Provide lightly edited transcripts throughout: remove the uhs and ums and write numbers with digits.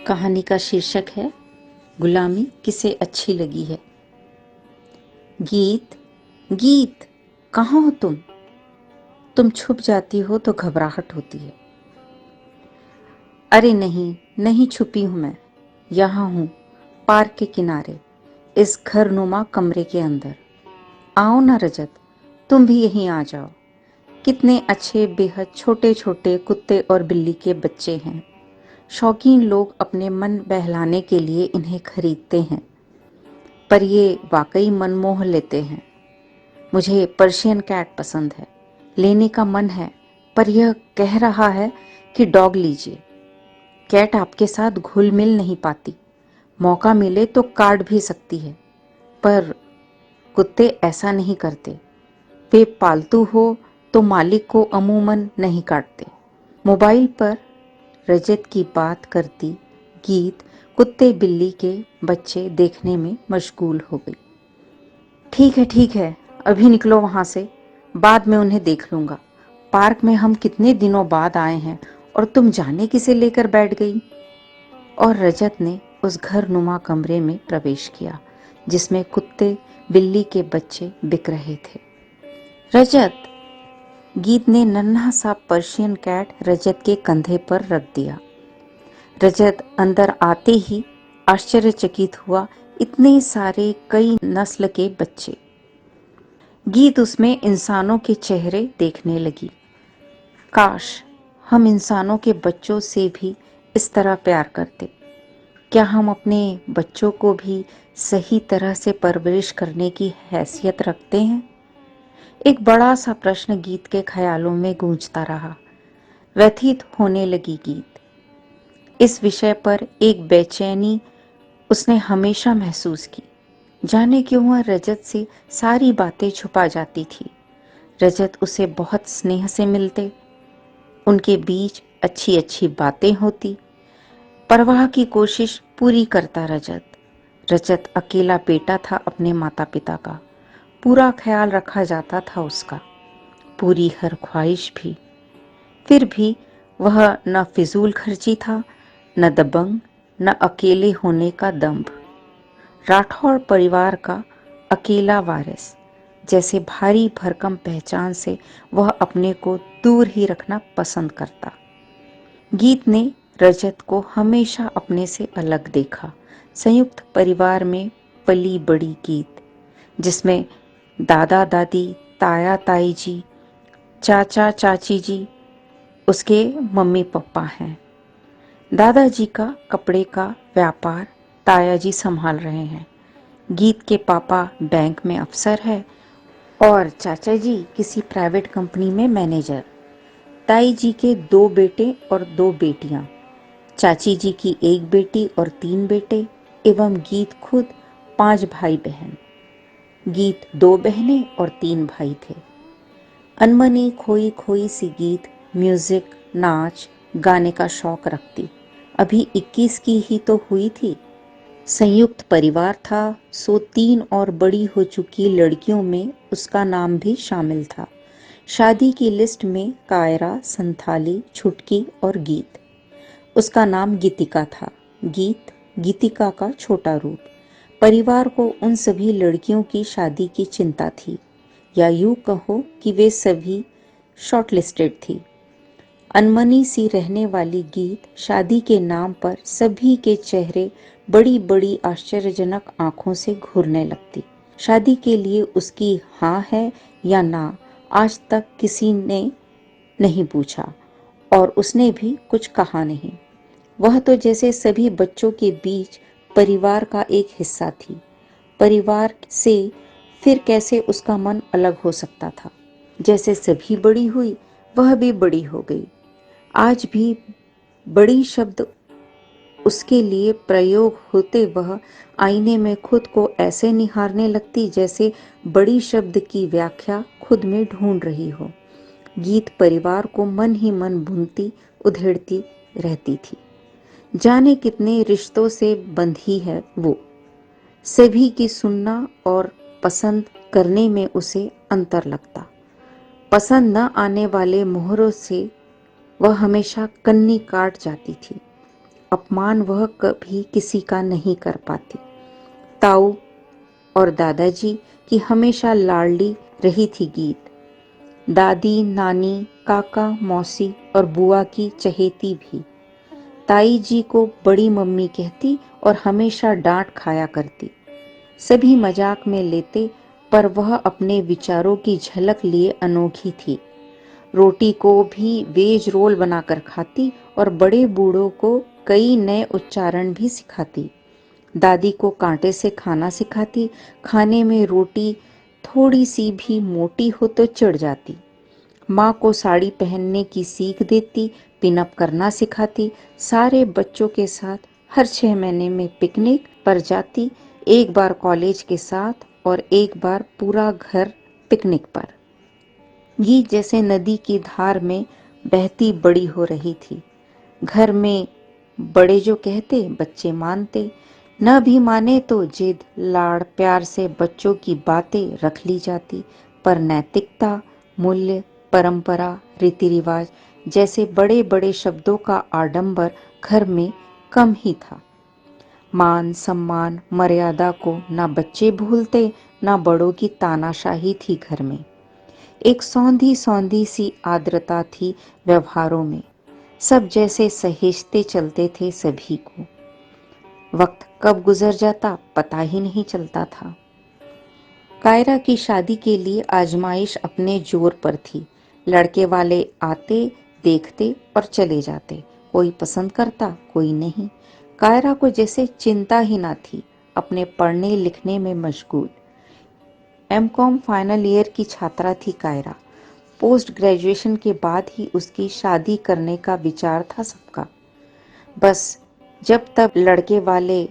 कहानी का शीर्षक है गुलामी किसे अच्छी लगी है। गीत गीत, कहाँ हो तुम छुप जाती हो तो घबराहट होती है। अरे नहीं नहीं, छुपी हूं मैं, यहाँ हूं पार्क के किनारे, इस घरनुमा कमरे के अंदर। आओ ना रजत, तुम भी यहीं आ जाओ। कितने अच्छे बेहद छोटे छोटे कुत्ते और बिल्ली के बच्चे हैं। शौकीन लोग अपने मन बहलाने के लिए इन्हें खरीदते हैं, पर ये वाकई मन मोह लेते हैं। मुझे पर्शियन कैट पसंद है, लेने का मन है, पर यह कह रहा है कि डॉग लीजिए। कैट आपके साथ घुल मिल नहीं पाती, मौका मिले तो काट भी सकती है, पर कुत्ते ऐसा नहीं करते। वे पालतू हो तो मालिक को अमूमन नहीं काटते। मोबाइल पर रजत की बात करती गीत कुत्ते बिल्ली के बच्चे देखने में मशगूल हो गई। ठीक है, अभी निकलो वहां से, बाद में उन्हें देख लूंगा। पार्क में हम कितने दिनों बाद आए हैं और तुम जाने किसे लेकर बैठ गई। और रजत ने उस घर नुमा कमरे में प्रवेश किया जिसमें कुत्ते बिल्ली के बच्चे बिक रहे थे। रजत, गीत ने नन्हा सा पर्शियन कैट रजत के कंधे पर रख दिया। रजत अंदर आते ही आश्चर्यचकित हुआ, इतने सारे कई नस्ल के बच्चे। गीत उसमें इंसानों के चेहरे देखने लगी। काश हम इंसानों के बच्चों से भी इस तरह प्यार करते। क्या हम अपने बच्चों को भी सही तरह से परवरिश करने की हैसियत रखते हैं? एक बड़ा सा प्रश्न गीत के ख्यालों में गूंजता रहा। व्यथित होने लगी गीत। इस विषय पर एक बेचैनी उसने हमेशा महसूस की। जाने क्यों वह रजत से सारी बातें छुपा जाती थी। रजत उसे बहुत स्नेह से मिलते, उनके बीच अच्छी अच्छी बातें होती। परवाह की कोशिश पूरी करता रजत। रजत अकेला बेटा था अपने माता पिता का, पूरा ख्याल रखा जाता था उसका, पूरी हर ख्वाहिश भी। फिर भी वह न फिजूल खर्ची था, न दबंग, न अकेले होने का दंभ। राठौड़ परिवार का अकेला वारिस, जैसे भारी भरकम पहचान से वह अपने को दूर ही रखना पसंद करता। गीत ने रजत को हमेशा अपने से अलग देखा। संयुक्त परिवार में पली बड़ी गीत, जिसमें दादा दादी, ताया ताई जी, चाचा चाची जी उसके मम्मी पापा हैं। दादाजी का कपड़े का व्यापार ताया जी संभाल रहे हैं। गीत के पापा बैंक में अफसर है और चाचा जी किसी प्राइवेट कंपनी में मैनेजर। ताई जी के 2 बेटे और 2 बेटियां, चाची जी की 1 बेटी और 3 बेटे, एवं गीत खुद 5 भाई बहन। गीत 2 बहनें और 3 भाई थे। अनमनी खोई खोई सी गीत म्यूजिक, नाच गाने का शौक रखती। अभी 21 की ही तो हुई थी। संयुक्त परिवार था, सो 3 और बड़ी हो चुकी लड़कियों में उसका नाम भी शामिल था। शादी की लिस्ट में कायरा, संथाली, छुटकी और गीत। उसका नाम गीतिका था। गीत गीतिका का छोटा रूप। परिवार को उन सभी लड़कियों की शादी की चिंता थी, या यूं कहो कि वे सभी शॉर्टलिस्टेड थी। अनमनी सी रहने वाली गीत शादी के नाम पर सभी के चेहरे बड़ी बड़ी आश्चर्यजनक आंखों से घूरने लगती। शादी के लिए उसकी हाँ है या ना आज तक किसी ने नहीं पूछा, और उसने भी कुछ कहा नहीं। वह तो जैसे सभी बच्चों के बीच परिवार का एक हिस्सा थी। परिवार से फिर कैसे उसका मन अलग हो सकता था। जैसे सभी बड़ी हुई, वह भी बड़ी हो गई। आज भी बड़ी शब्द उसके लिए प्रयोग होते वह आईने में खुद को ऐसे निहारने लगती जैसे बड़ी शब्द की व्याख्या खुद में ढूंढ रही हो। गीत परिवार को मन ही मन बुनती उधेड़ती रहती थी। जाने कितने रिश्तों से बंधी है वो। सभी की सुनना और पसंद करने में उसे अंतर लगता। पसंद न आने वाले मोहरों से वह हमेशा कन्नी काट जाती थी। अपमान वह कभी किसी का नहीं कर पाती। ताऊ और दादाजी की हमेशा लाडली रही थी गीत। दादी, नानी, काका, मौसी और बुआ की चहेती भी। ताई जी को बड़ी मम्मी कहती और हमेशा डांट खाया करती। सभी मजाक में लेते, पर वह अपने विचारों की झलक लिए अनोखी थी। रोटी को भी वेज रोल बनाकर खाती और बड़े बूढ़ों को कई नए उच्चारण भी सिखाती। दादी को कांटे से खाना सिखाती। खाने में रोटी थोड़ी सी भी मोटी हो तो चिढ़ जाती। माँ को साड़ी पहनने की सीख देती, पिनअप करना सिखाती। सारे बच्चों के साथ हर 6 महीने में पिकनिक पर जाती, एक बार कॉलेज के साथ और एक बार पूरा घर पिकनिक पर। गीत जैसे नदी की धार में बहती बड़ी हो रही थी। घर में बड़े जो कहते बच्चे मानते, न भी माने तो जिद, लाड़ प्यार से बच्चों की बातें रख ली जाती। पर नैतिकता, मूल्य, परंपरा, रीति रिवाज जैसे बड़े बड़े शब्दों का आडंबर घर में कम ही था। मान सम्मान मर्यादा को ना बच्चे भूलते, ना बड़ों की तानाशाही थी घर में। एक सौंधी सौंधी सी आर्द्रता थी व्यवहारों में। सब जैसे सहेजते चलते थे सभी को। वक्त कब गुजर जाता पता ही नहीं चलता था। कायरा की शादी के लिए आजमाइश अपने जोर पर थी। लड़के वाले आते, देखते और चले जाते। कोई पसंद करता, कोई नहीं। कायरा को जैसे चिंता ही ना थी, अपने पढ़ने लिखने में मशगूल। एमकॉम फाइनल ईयर की छात्रा थी कायरा। पोस्ट ग्रेजुएशन के बाद ही उसकी शादी करने का विचार था सबका। बस जब तब लड़के वाले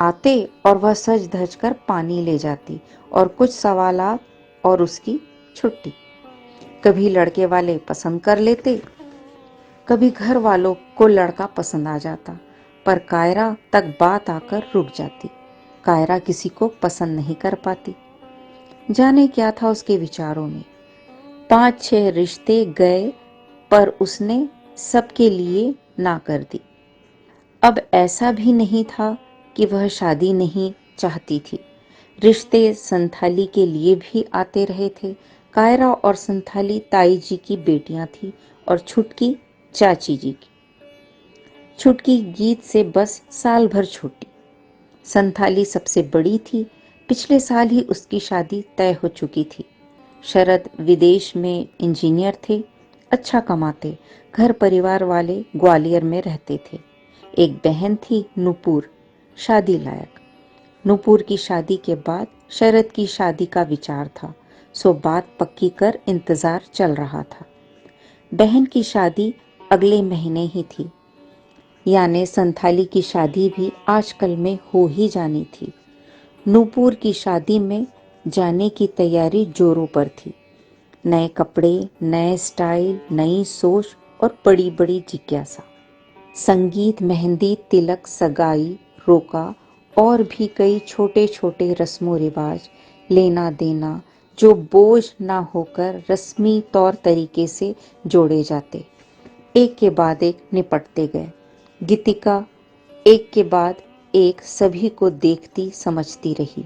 आते और वह सज धज कर पानी ले जाती और कुछ सवालात और उसकी छुट्टी। कभी लड़के वाले पसंद कर लेते, कभी घर वालों को लड़का पसंद आ जाता, पर कायरा तक बात आकर रुक जाती। कायरा किसी को पसंद नहीं कर पाती। जाने क्या था उसके विचारों में। 5-6 रिश्ते गए, पर उसने सबके लिए ना कर दी। अब ऐसा भी नहीं था कि वह शादी नहीं चाहती थी। रिश्ते संथाली के लिए भी आते रहे थे। कायरा और संथाली ताई जी की बेटियां थी और छुटकी चाची जी की। छुटकी गीत से बस साल भर छोटी। संथाली सबसे बड़ी थी। पिछले साल ही उसकी शादी तय हो चुकी थी। शरद विदेश में इंजीनियर थे, अच्छा कमाते। घर परिवार वाले ग्वालियर में रहते थे। एक बहन थी नुपुर, शादी लायक। नुपुर की शादी के बाद शरद की शादी का विचार था, सो बात पक्की कर इंतजार चल रहा था। बहन की शादी अगले महीने ही थी, यानी संथाली की शादी भी आजकल में हो ही जानी थी। नुपुर की शादी में जाने की तैयारी जोरों पर थी। नए कपड़े, नए स्टाइल, नई सोच और बड़ी बड़ी जिज्ञासा। संगीत, मेहंदी, तिलक, सगाई, रोका और भी कई छोटे छोटे रस्मों रिवाज, लेना देना, जो बोझ ना होकर रस्मी तौर तरीके से जोड़े जाते, एक के बाद एक निपटते गए। गीतिका एक के बाद एक सभी को देखती समझती रही।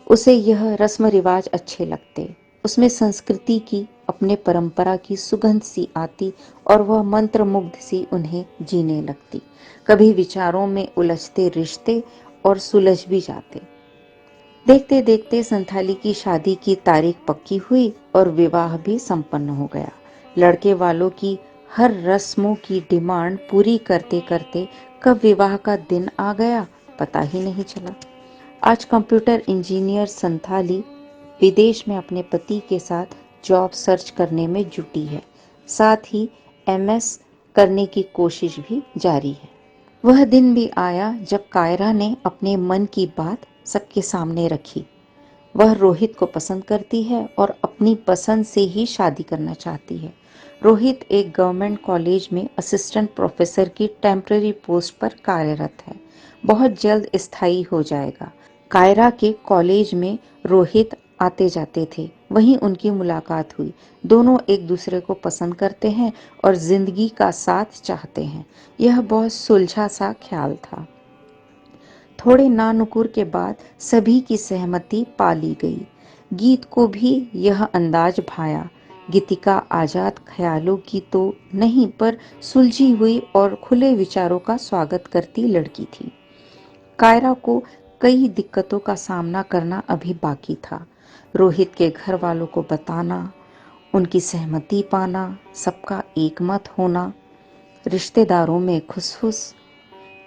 उसे यह रस्म रिवाज अच्छे लगते, उसमें संस्कृति की, अपने परंपरा की सुगंध सी आती और वह मंत्र मुग्ध सी उन्हें जीने लगती। कभी विचारों में उलझते रिश्ते और सुलझ भी जाते। देखते देखते संथाली की शादी की तारीख पक्की हुई और विवाह भी संपन्न हो गया। लड़के वालों की हर रस्मों की डिमांड पूरी करते करते कब विवाह का दिन आ गया पता ही नहीं चला। आज कंप्यूटर इंजीनियर संथाली विदेश में अपने पति के साथ जॉब सर्च करने में जुटी है। साथ ही एमएस करने की कोशिश भी जारी है। वह दिन भी आया जब कायरा ने अपने मन की बात सबके सामने रखी। वह रोहित को पसंद करती है और अपनी पसंद से ही शादी करना चाहती है। रोहित एक गवर्नमेंट कॉलेज में असिस्टेंट प्रोफेसर की टेम्पररी पोस्ट पर कार्यरत है। बहुत जल्द स्थायी हो जाएगा। कायरा के कॉलेज में रोहित आते जाते थे, वहीं उनकी मुलाकात हुई। दोनों एक दूसरे को पसंद करते हैं और जिंदगी का साथ चाहते हैं। यह बहुत सुलझा सा ख्याल था। थोड़े नानुकुर के बाद सभी की सहमति पा ली गई। गीत को भी यह अंदाज भाया। गीतिका आजाद ख्यालों की तो नहीं, पर सुलझी हुई और खुले विचारों का स्वागत करती लड़की थी। कायरा को कई दिक्कतों का सामना करना अभी बाकी था। रोहित के घर वालों को बताना, उनकी सहमति पाना, सबका एकमत होना, रिश्तेदारों में खुसफुस,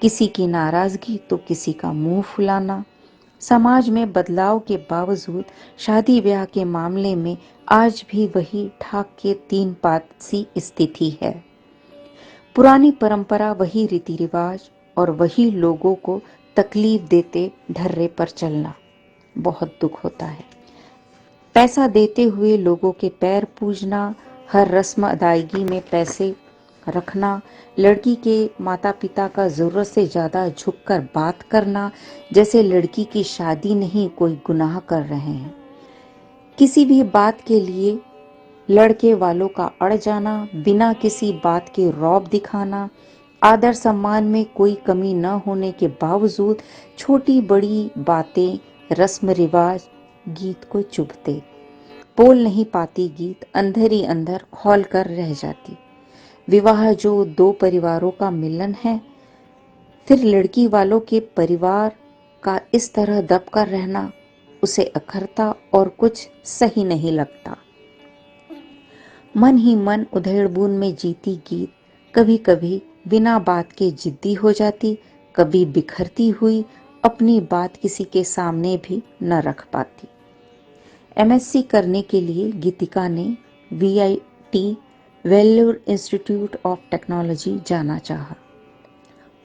किसी की नाराजगी तो किसी का मुंह फुलाना। समाज में बदलाव के बावजूद शादी ब्याह के मामले में आज भी वही ठाक के 3 पात सी स्थिति है। पुरानी परंपरा, वही रीति रिवाज और वही लोगों को तकलीफ देते ढर्रे पर चलना। बहुत दुख होता है। पैसा देते हुए लोगों के पैर पूजना, हर रस्म अदायगी में पैसे रखना, लड़की के माता पिता का जरूरत से ज्यादा झुककर बात करना, जैसे लड़की की शादी नहीं कोई गुनाह कर रहे हैं। किसी भी बात के लिए लड़के वालों का अड़ जाना, बिना किसी बात के रौब दिखाना, आदर सम्मान में कोई कमी न होने के बावजूद छोटी बड़ी बातें, रस्म रिवाज गीत को चुभते। बोल नहीं पाती गीत, अंदर ही अंदर खौल कर रह जाती। विवाह जो 2 परिवारों का मिलन है, फिर लड़की वालों के परिवार का इस तरह दबकर रहना उसे अखरता और कुछ सही नहीं लगता। मन ही मन उधेड़बुन में जीती गीत कभी कभी बिना बात के जिद्दी हो जाती, कभी बिखरती हुई अपनी बात किसी के सामने भी न रख पाती। एमएससी करने के लिए गीतिका ने VIT Vellore institute of technology जाना चाहा।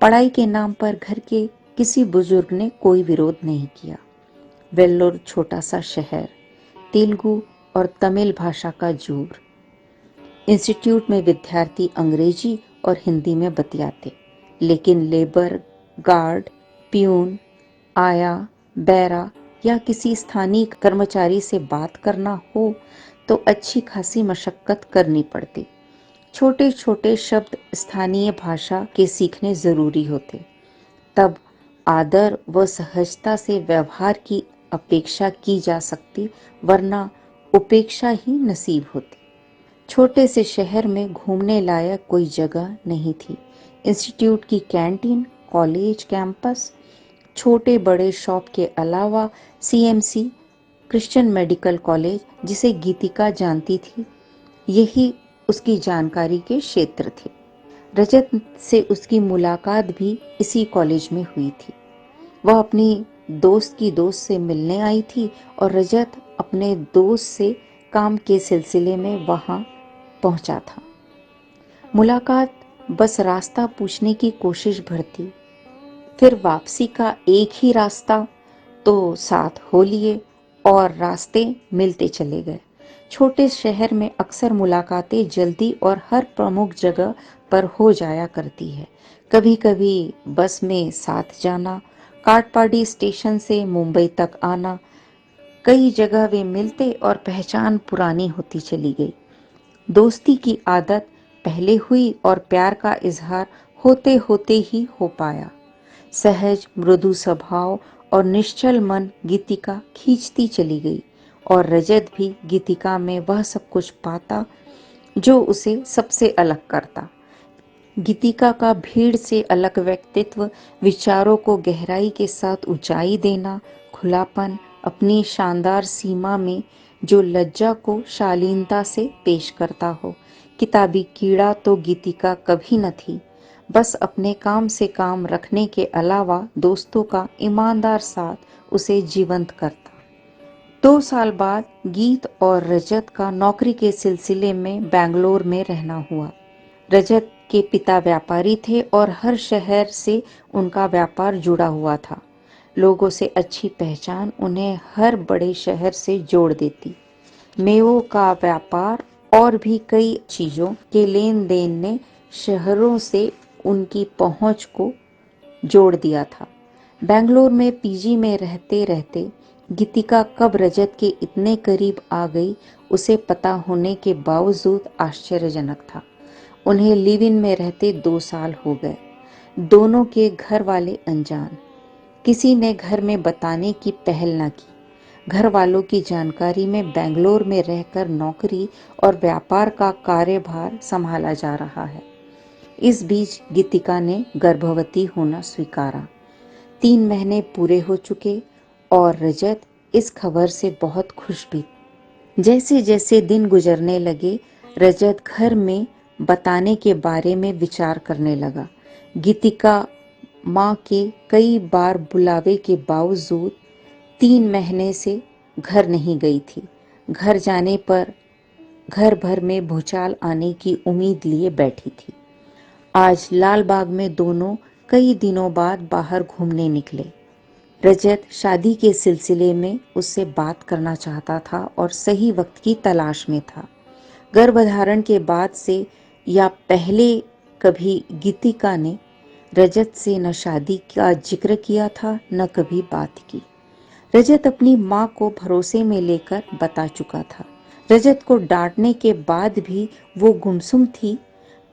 पढ़ाई के नाम पर घर के किसी बुजुर्ग ने कोई विरोध नहीं किया। वेल्लोर छोटा सा शहर, तेलुगु और तमिल भाषा का जूर। इंस्टीट्यूट में विद्यार्थी अंग्रेजी और हिंदी में बतियाते, लेकिन लेबर, गार्ड, प्यून, आया, बैरा या किसी स्थानीय कर्मचारी से बात करना हो तो अच्छी खासी मशक्कत करनी पड़ती। छोटे छोटे शब्द स्थानीय भाषा के सीखने जरूरी होते, तब आदर व सहजता से व्यवहार की अपेक्षा की जा सकती, वरना उपेक्षा ही नसीब होती। छोटे से शहर में घूमने लायक कोई जगह नहीं थी। इंस्टीट्यूट की कैंटीन, कॉलेज कैंपस, छोटे बड़े शॉप के अलावा सीएमसी, क्रिश्चियन मेडिकल कॉलेज जिसे गीतिका जानती थी, यही उसकी जानकारी के क्षेत्र थे। रजत से उसकी मुलाकात भी इसी कॉलेज में हुई थी। वह अपनी दोस्त की दोस्त से मिलने आई थी और रजत अपने दोस्त से काम के सिलसिले में वहां पहुंचा था। मुलाकात बस रास्ता पूछने की कोशिश भर थी, फिर वापसी का एक ही रास्ता तो साथ हो लिए और रास्ते मिलते चले गए। छोटे शहर में अक्सर मुलाकातें जल्दी और हर प्रमुख जगह पर हो जाया करती है। कभी कभी बस में साथ जाना, काटपाड़ी स्टेशन से मुंबई तक आना, कई जगह वे मिलते और पहचान पुरानी होती चली गई। दोस्ती की आदत पहले हुई और प्यार का इजहार होते होते ही हो पाया। सहज मृदु स्वभाव और निश्चल मन गीतिका खींचती चली गई और रजत भी गीतिका में वह सब कुछ पाता जो उसे सबसे अलग करता। गीतिका का भीड़ से अलग व्यक्तित्व, विचारों को गहराई के साथ ऊंचाई देना, खुलापन, अपनी शानदार सीमा में जो लज्जा को शालीनता से पेश करता हो। किताबी कीड़ा तो गीतिका कभी न थी, बस अपने काम से काम रखने के अलावा दोस्तों का ईमानदार साथ उसे जीवंत करता। 2 साल बाद गीत और रजत का नौकरी के सिलसिले में बेंगलोर में रहना हुआ। रजत के पिता व्यापारी थे और हर शहर से उनका व्यापार जुड़ा हुआ था। लोगों से अच्छी पहचान उन्हें हर बड़े शहर से जोड़ देती। मेवों का व्यापार और भी कई चीजों के लेन देन ने शहरों से उनकी पहुंच को जोड़ दिया था। बेंगलोर में पीजी में रहते रहते गीतिका कब रजत के इतने करीब आ गई उसे पता होने के बावजूद आश्चर्यजनक था। उन्हें लिव इन में रहते 2 साल हो गए। दोनों के घर वाले अनजान। किसी ने घर में बताने की पहल न की। घर वालों की जानकारी में बेंगलोर में रहकर नौकरी और व्यापार का कार्यभार संभाला जा रहा है। इस बीच गीतिका ने गर्भवती होना स्वीकारा। 3 महीने पूरे हो चुके और रजत इस खबर से बहुत खुश भी। जैसे जैसे दिन गुजरने लगे, रजत घर में बताने के बारे में विचार करने लगा। गीतिका माँ के कई बार बुलावे के बावजूद 3 महीने से घर नहीं गई थी। घर जाने पर घर भर में भूचाल आने की उम्मीद लिए बैठी थी। आज लाल बाग में दोनों कई दिनों बाद बाहर घूमने निकले। रजत शादी के सिलसिले में उससे बात करना चाहता था और सही वक्त की तलाश में था। गर्भधारण के बाद से या पहले कभी गीतिका ने रजत से न शादी का जिक्र किया था न कभी बात की। रजत अपनी माँ को भरोसे में लेकर बता चुका था। रजत को डांटने के बाद भी वो गुमसुम थी,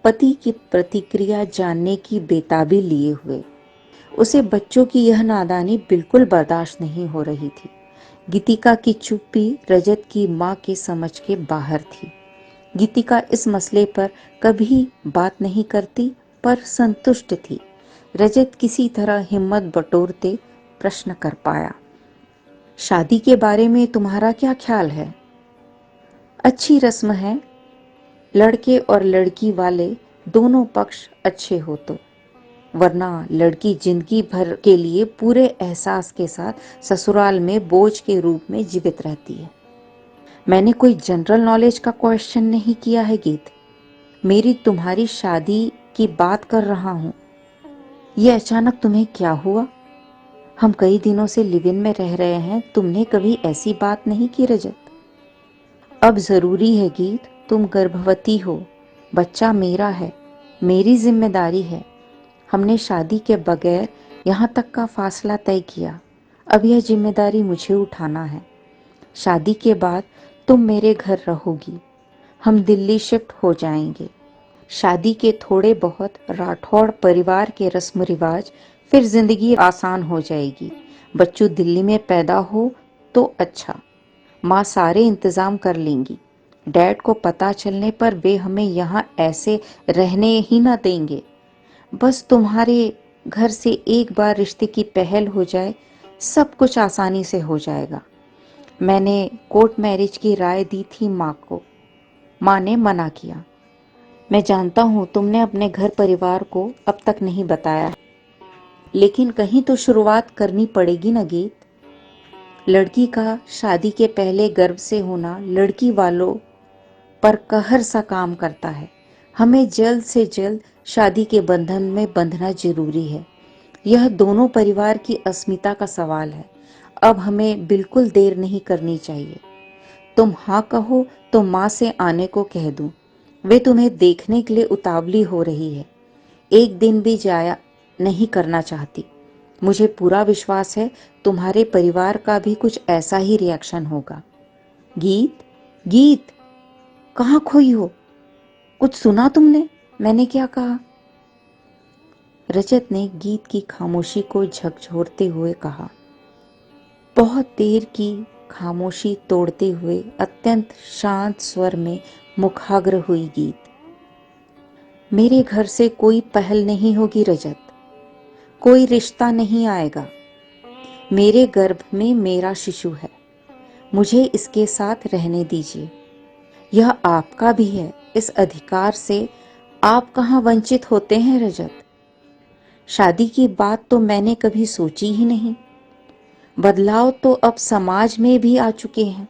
पति की प्रतिक्रिया जानने की बेताबी लिए हुए। उसे बच्चों की यह नादानी बिल्कुल बर्दाश्त नहीं हो रही थी। गीतिका की चुप्पी रजत की माँ के समझ के बाहर थी। गीतिका इस मसले पर कभी बात नहीं करती पर संतुष्ट थी। रजत किसी तरह हिम्मत बटोरते प्रश्न कर पाया, शादी के बारे में तुम्हारा क्या ख्याल है? अच्छी रस्म है, लड़के और लड़की वाले दोनों पक्ष अच्छे हो तो, वरना लड़की जिंदगी भर के लिए पूरे एहसास के साथ ससुराल में बोझ के रूप में जीवित रहती है। मैंने कोई जनरल नॉलेज का क्वेश्चन नहीं किया है गीत। मेरी तुम्हारी शादी की बात कर रहा हूँ। ये अचानक तुम्हें क्या हुआ? हम कई दिनों से लिव इन में रह रहे हैं, तुमने कभी ऐसी बात नहीं की रजत। अब जरूरी है गीत, तुम गर्भवती हो, बच्चा मेरा है, मेरी जिम्मेदारी है। हमने शादी के बगैर यहाँ तक का फासला तय किया, अब यह जिम्मेदारी मुझे उठाना है। शादी के बाद तुम मेरे घर रहोगी, हम दिल्ली शिफ्ट हो जाएंगे। शादी के थोड़े बहुत राठौड़ परिवार के रस्म रिवाज, फिर जिंदगी आसान हो जाएगी। बच्चों दिल्ली में पैदा हो तो अच्छा, माँ सारे इंतजाम कर लेंगी। डैड को पता चलने पर वे हमें यहाँ ऐसे रहने ही ना देंगे। बस तुम्हारे घर से एक बार रिश्ते की पहल हो जाए, सब कुछ आसानी से हो जाएगा। मैंने कोर्ट मैरिज की राय दी थी माँ को, माँ ने मना किया। मैं जानता हूँ तुमने अपने घर परिवार को अब तक नहीं बताया, लेकिन कहीं तो शुरुआत करनी पड़ेगी ना गीत। लड़की का शादी के पहले गर्भ से होना लड़की वालों पर कहर सा काम करता है। हमें जल्द से जल्द शादी के बंधन में बंधना जरूरी है। यह दोनों परिवार की अस्मिता का सवाल है। अब हमें बिल्कुल देर नहीं करनी चाहिए। तुम हाँ कहो तो माँ से आने को कह दूं। वे तुम्हें देखने के लिए उतावली हो रही है। एक दिन भी जाया नहीं करना चाहती। मुझे पूरा विश्वास है तुम्हारे परिवार का भी कुछ ऐसा ही रिएक्शन होगा। गीत, गीत, कहाँ खोई हो? कुछ सुना तुमने? मैंने क्या कहा? रजत ने गीत की खामोशी को झकझोरते हुए कहा। बहुत देर की खामोशी तोड़ते हुए अत्यंत शांत स्वर में मुखाग्र हुई गीत। मेरे घर से कोई पहल नहीं होगी रजत, कोई रिश्ता नहीं आएगा। मेरे गर्भ में मेरा शिशु है, मुझे इसके साथ रहने दीजिए। यह आपका भी है, इस अधिकार से आप कहाँ वंचित होते हैं रजत। शादी की बात तो मैंने कभी सोची ही नहीं। बदलाव तो अब समाज में भी आ चुके हैं।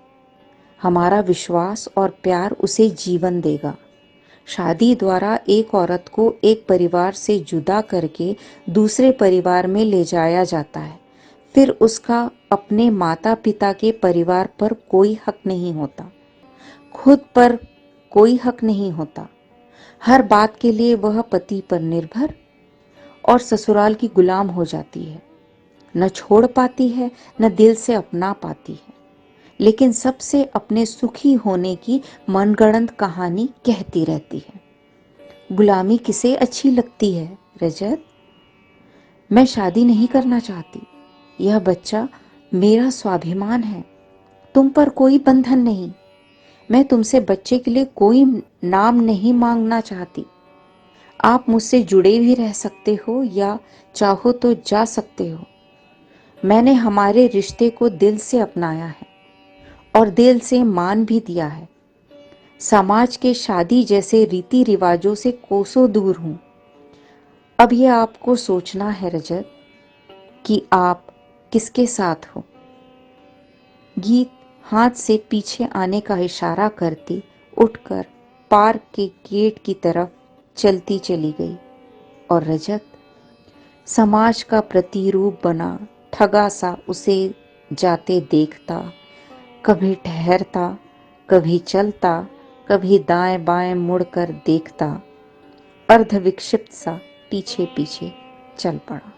हमारा विश्वास और प्यार उसे जीवन देगा। शादी द्वारा एक औरत को एक परिवार से जुदा करके दूसरे परिवार में ले जाया जाता है, फिर उसका अपने माता पिता के परिवार पर कोई हक नहीं होता, खुद पर कोई हक नहीं होता। हर बात के लिए वह पति पर निर्भर और ससुराल की गुलाम हो जाती है। न छोड़ पाती है, न दिल से अपना पाती है, लेकिन सबसे अपने सुखी होने की मनगढ़ंत कहानी कहती रहती है। गुलामी किसे अच्छी लगती है रजत? मैं शादी नहीं करना चाहती। यह बच्चा मेरा स्वाभिमान है, तुम पर कोई बंधन नहीं। मैं तुमसे बच्चे के लिए कोई नाम नहीं मांगना चाहती। आप मुझसे जुड़े भी रह सकते हो या चाहो तो जा सकते हो। मैंने हमारे रिश्ते को दिल से अपनाया है और दिल से मान भी दिया है। समाज के शादी जैसे रीति रिवाजों से कोसों दूर हूं। अब यह आपको सोचना है रजत कि आप किसके साथ हो। गीत हाथ से पीछे आने का इशारा करती उठकर पार्क के गेट की तरफ चलती चली गई और रजत समाज का प्रतिरूप बना ठगा सा उसे जाते देखता, कभी ठहरता, कभी चलता, कभी दाएं बाएं मुड़कर देखता, अर्धविक्षिप्त सा पीछे पीछे चल पड़ा।